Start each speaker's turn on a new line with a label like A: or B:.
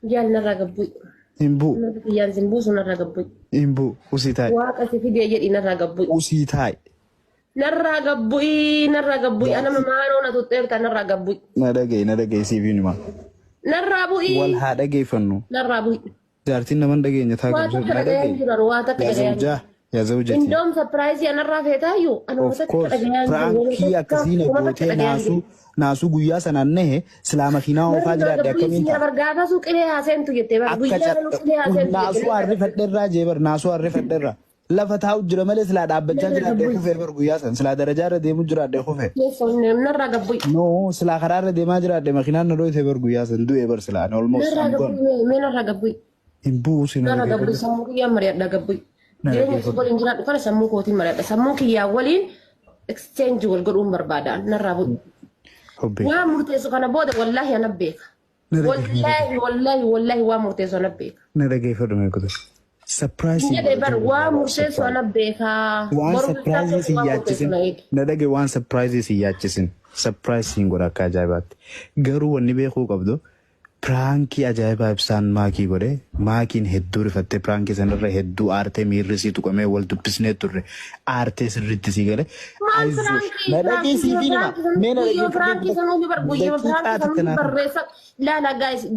A: Jaalna ragabbu'i.
B: Imbu.
A: Yaan simbuu sun ragabbu'i.
B: Imbu. Usitai.
A: Waaqa si fidee jedhi narraa gabbu'i.
B: Usitai.
A: Narraa gabbu'i. Ana mamaanoo na tutteerta narraa gabbu'i.
B: Nadagay siifinuma.
A: Narraa bu'i.
B: Wal haa dhageeffannu.
A: Narraa bu'i.
B: Jaartiin naman dhageenya taa
A: Waa
B: qabdu.
A: takka dhagayaan jiran waa takka dhagayaan.
B: Yaa zawjati.
A: Indoom surprise anarraa feetaayyuu. Ana
B: Of course. Prankii akkasii na gootee naasuu guyyaa sanaan nahe silaa makiinaa oofaa jiraadde akkamiin ta'a.
A: Gaafa suuqilee haaseentu jettee bara guyyaa suuqilee haaseentu
B: naasuu harri fadheerraa jee bar naasuu harri fadheerraa. Lafa taa'u jira malee silaa dhaabbachaa jiraadde kufee bar guyyaa san silaa darajaa irra deemu jiraadde kufee.
A: narraa gabbu'i.
B: No silaa karaa irra deemaa jiraadde makiinaan na dhoyte bar guyyaa san du'e bar silaa almost
A: Narraa gabbu'i. Mee narraa gabbu'i.
B: hin buusin.
A: Narraa gabbu'i sammuu kiyyaa mari'adha gabbu'i. Jireenya si waliin jiraadhu kana sammuu kootiin mari'adha. Sammuu kiyyaa waliin exchange wal godhuun barbaadaan narraa bu'i. Waan murteessu kana booda wallaahi ana beeka. Wallaahi waan murteessu ana beeka.
B: Na dhageeffadhu mee kutu. Surprise.
A: Jedhee bar waan murteessu ana beeka.
B: Waan surprise si yaachisin. Na dhage waan surprise si yaachisin. Surprise hin godha akka ajaa'ibaatti. Garuu wanni beekuu qabdu pirankii ajaa'ibaa ibsaan maakii godhe maakiin hedduu rifattee pirankii sanarra hedduu aartee miirri sii tuqamee wal dubbisnee turre aartee sirriitti sii gale. Na dhagee sii fi nima. Mee na dhagee.
A: Pirankii sanuu barreessa. Laala gaayis.